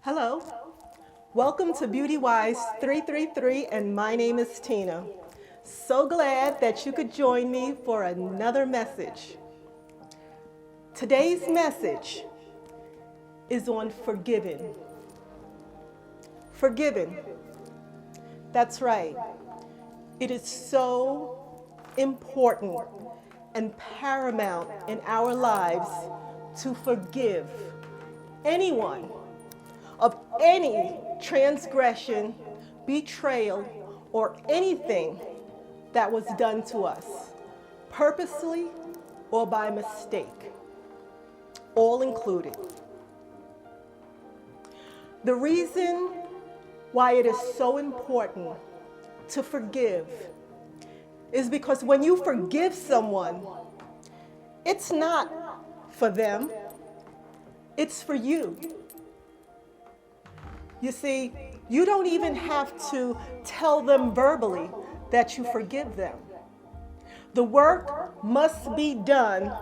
Hello, welcome to Beauty Wise 333, and my name is Tina. So glad that you could join me for another message. Today's message is on forgiving. Forgiving. That's right. It is so important and paramount in our lives to forgive anyone of any transgression, betrayal, or anything that was done to us, purposely or by mistake, all included. The reason why it is so important to forgive is because when you forgive someone, it's not for them, it's for you. You see, you don't even have to tell them verbally that you forgive them. The work must be done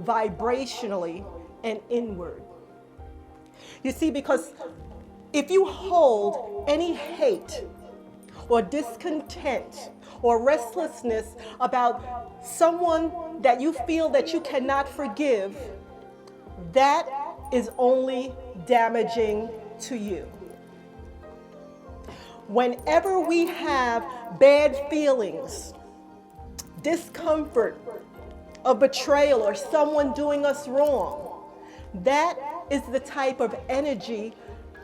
vibrationally and inward. You see, because if you hold any hate or discontent or restlessness about someone that you feel that you cannot forgive, that is only damaging to you. Whenever we have bad feelings, discomfort of betrayal or someone doing us wrong, that is the type of energy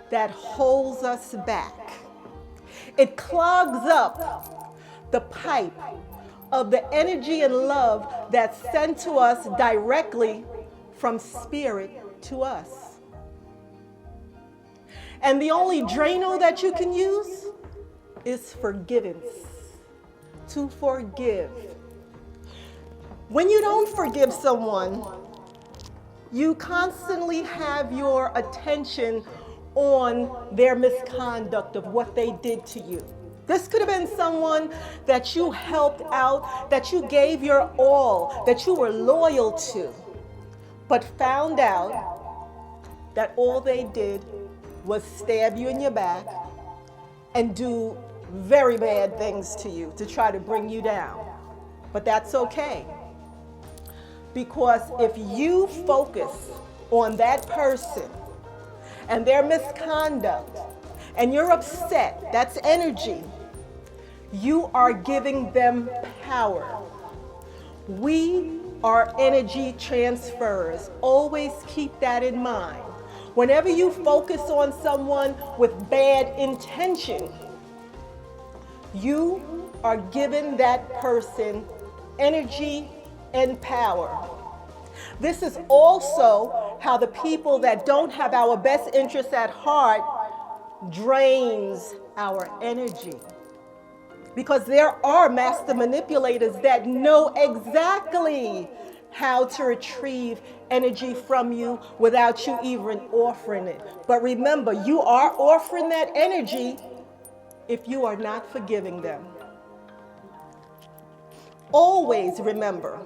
that holds us back. It clogs up the pipe of the energy and love that's sent to us directly from spirit to us. And the only Drano that you can use is forgiveness. To forgive. When you don't forgive someone, you constantly have your attention on their misconduct of what they did to you. This could have been someone that you helped out, that you gave your all, that you were loyal to, but found out that all they did was stab you in your back and do very bad things to you to try to bring you down. But that's okay. Because if you focus on that person and their misconduct and you're upset, that's energy, you are giving them power. We are energy transferers. Always keep that in mind. Whenever you focus on someone with bad intention, you are giving that person energy and power. This is also how the people that don't have our best interests at heart drains our energy. Because there are master manipulators that know exactly how to retrieve energy from you without you even offering it. But remember, you are offering that energy if you are not forgiving them. Always remember,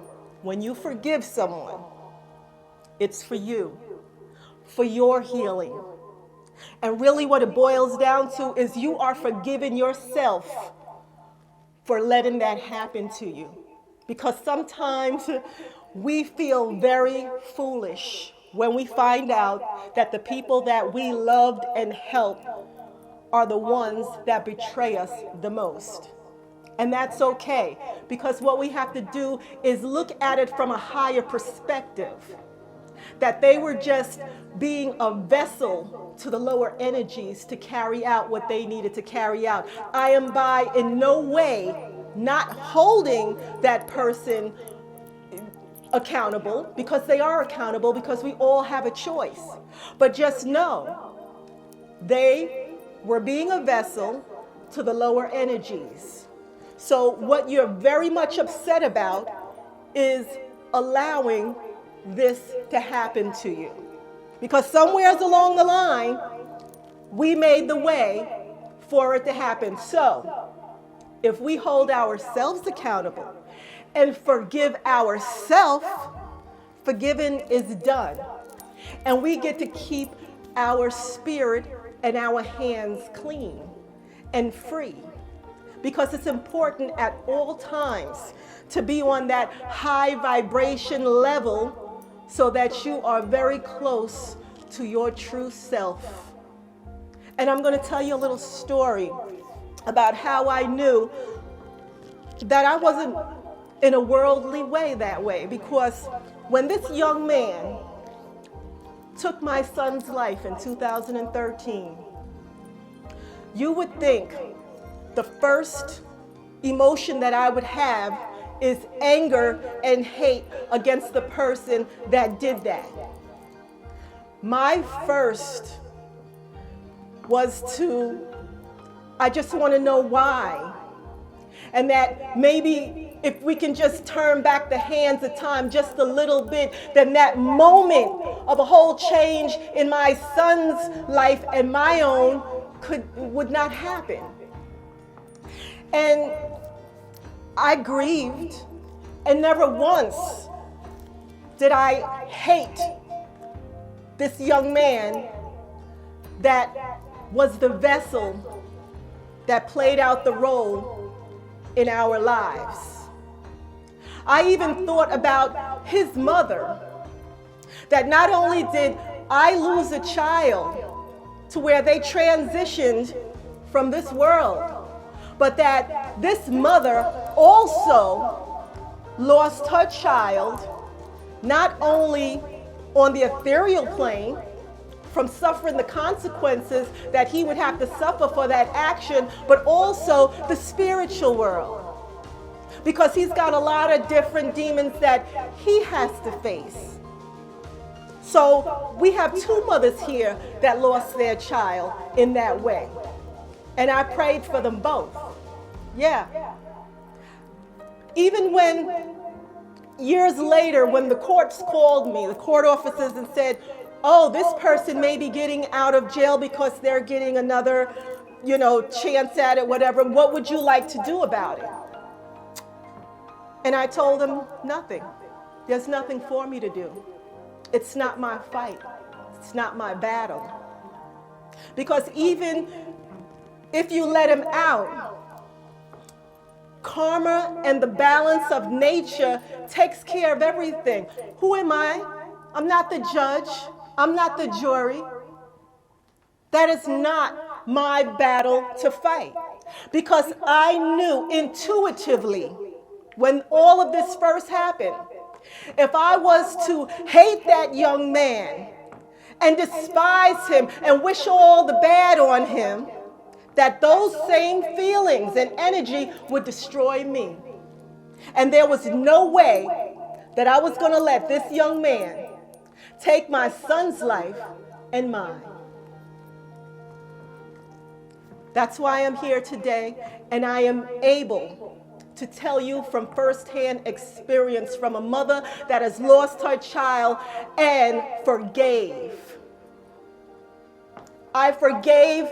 when you forgive someone, it's for you, for your healing. And really what it boils down to is you are forgiving yourself for letting that happen to you. Because sometimes we feel very foolish when we find out that the people that we loved and helped are the ones that betray us the most. And that's okay, because what we have to do is look at it from a higher perspective. That they were just being a vessel to the lower energies to carry out what they needed to carry out. I am by in no way not holding that person accountable, because they are accountable, because we all have a choice. But just know, they were being a vessel to the lower energies. So what you're very much upset about is allowing this to happen to you. Because somewhere along the line, we made the way for it to happen. So if we hold ourselves accountable and forgive ourselves, forgiven is done. And we get to keep our spirit and our hands clean and free. Because it's important at all times to be on that high vibration level so that you are very close to your true self. And I'm going to tell you a little story about how I knew that I wasn't in a worldly way that way. Because when this young man took my son's life in 2013, you would think the first emotion that I would have is anger and hate against the person that did that. My first was I just want to know why. And that maybe if we can just turn back the hands of time just a little bit, then that moment of a whole change in my son's life and my own would not happen. And I grieved, and never once did I hate this young man that was the vessel that played out the role in our lives. I even thought about his mother, that not only did I lose a child to where they transitioned from this world, but that this mother also lost her child, not only on the ethereal plane, from suffering the consequences that he would have to suffer for that action, but also the spiritual world. Because he's got a lot of different demons that he has to face. So we have two mothers here that lost their child in that way. And I prayed for them both. Yeah. Even when years later, when the courts called me, the court officers, and said, oh, this person may be getting out of jail because they're getting another, chance at it, whatever. What would you like to do about it? And I told them, nothing. There's nothing for me to do. It's not my fight. It's not my battle. Because even if you let him out, karma and the balance of nature takes care of everything. Who am I? I'm not the judge. I'm not the jury. That is not my battle to fight. Because I knew intuitively when all of this first happened, if I was to hate that young man and despise him and wish all the bad on him, that those same feelings and energy would destroy me. And there was no way that I was going to let this young man take my son's life and mine. That's why I'm here today, and I am able to tell you from firsthand experience from a mother that has lost her child and forgave. I forgave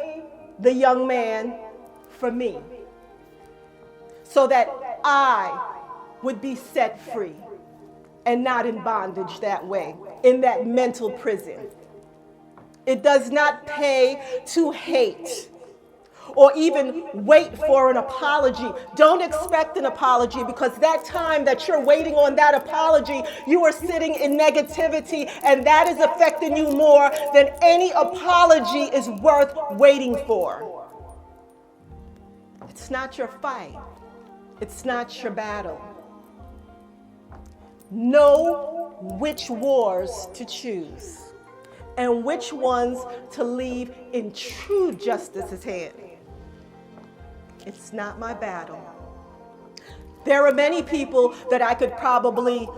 the young man for me so that I would be set free and not in bondage that way, in that mental prison. It does not pay to hate or even wait for an apology. Don't expect an apology, because that time that you're waiting on that apology, you are sitting in negativity, and that is affecting you more than any apology is worth waiting for. It's not your fight. It's not your battle. Know which wars to choose and which ones to leave in true justice's hand. It's not my battle. There are many people that I could probably,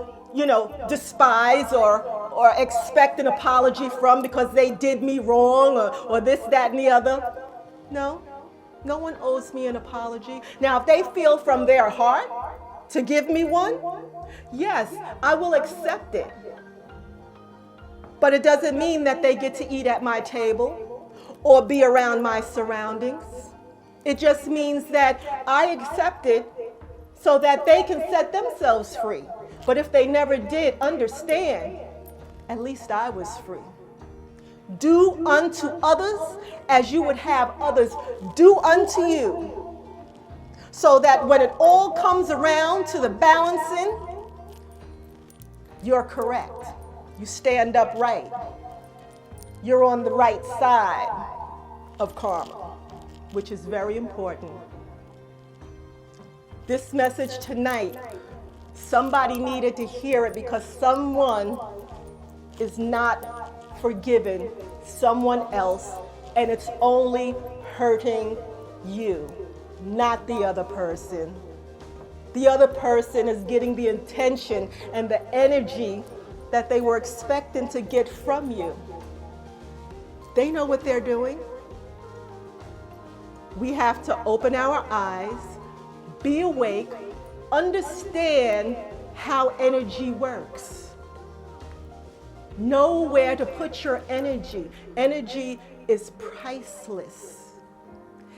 despise or expect an apology from because they did me wrong or this, that, and the other. No one owes me an apology. Now, if they feel from their heart to give me one, yes, I will accept it. But it doesn't mean that they get to eat at my table or be around my surroundings. It just means that I accept it so that they can set themselves free. But if they never did understand, at least I was free. Do unto others as you would have others do unto you. So that when it all comes around to the balancing, you're correct. You stand upright. You're on the right side of karma, which is very important. This message tonight, somebody needed to hear it because someone is not forgiving someone else, and it's only hurting you, not the other person. The other person is getting the intention and the energy that they were expecting to get from you. They know what they're doing. We have to open our eyes, be awake, understand how energy works. Know where to put your energy. Energy is priceless.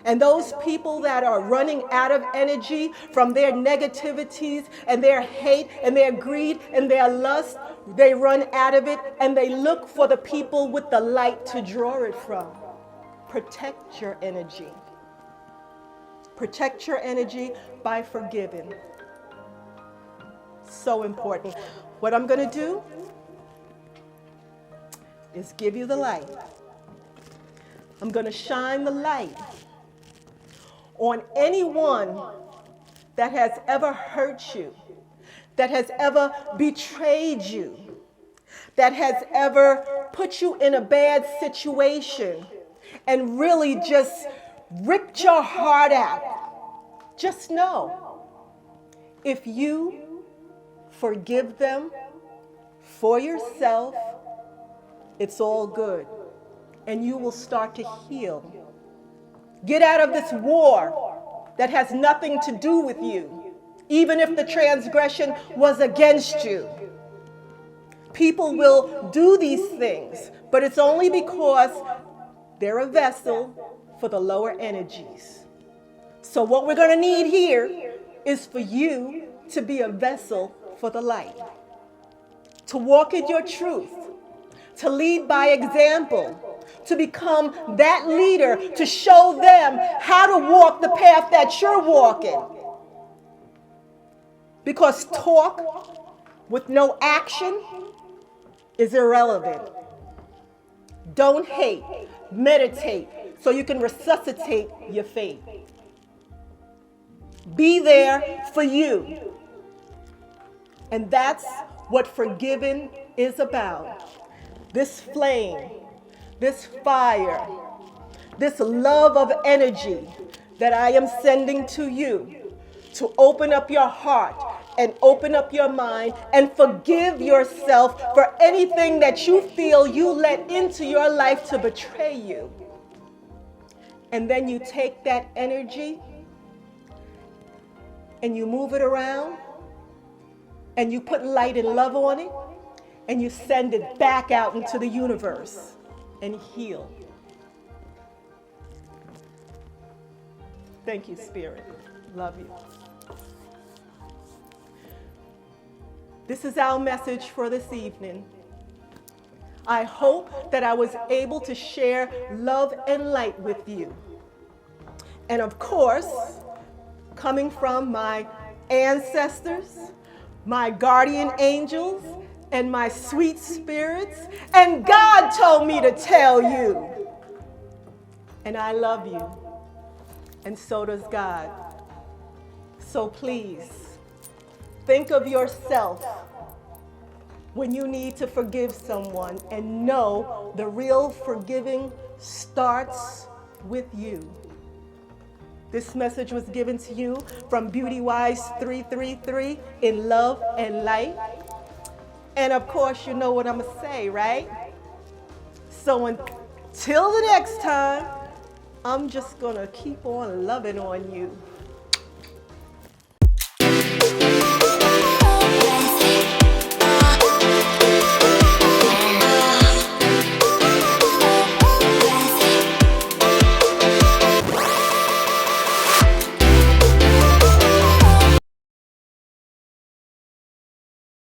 And those people that are running out of energy from their negativities and their hate and their greed and their lust, they run out of it and they look for the people with the light to draw it from. Protect your energy. Protect your energy by forgiving. So important. What I'm going to do is give you the light. I'm going to shine the light on anyone that has ever hurt you, that has ever betrayed you, that has ever put you in a bad situation and really just ripped your heart out. Just know, if you forgive them for yourself, it's all good, and you will start to heal. Get out of this war that has nothing to do with you, even if the transgression was against you. People will do these things, but it's only because they're a vessel for the lower energies. So what we're going to need here is for you to be a vessel for the light, to walk in your truth, to lead by example, to become that leader, to show them how to walk the path that you're walking. Because talk with no action is irrelevant. Don't hate, meditate so you can resuscitate your faith. Be there for you. And that's what forgiving is about. This flame, this fire, this love of energy that I am sending to you to open up your heart and open up your mind and forgive yourself for anything that you feel you let into your life to betray you. And then you take that energy and you move it around and you put light and love on it and you send it back out into the universe and heal. Thank you, Spirit. Love you. This is our message for this evening. I hope that I was able to share love and light with you. And of course, coming from my ancestors, my guardian angels, and my sweet spirits, and God told me to tell you. And I love you, and so does God. So please, think of yourself when you need to forgive someone, and know the real forgiving starts with you. This message was given to you from Beauty Wise 333 in love and light. And of course, you know what I'm going to say, right? So until the next time, I'm just going to keep on loving on you.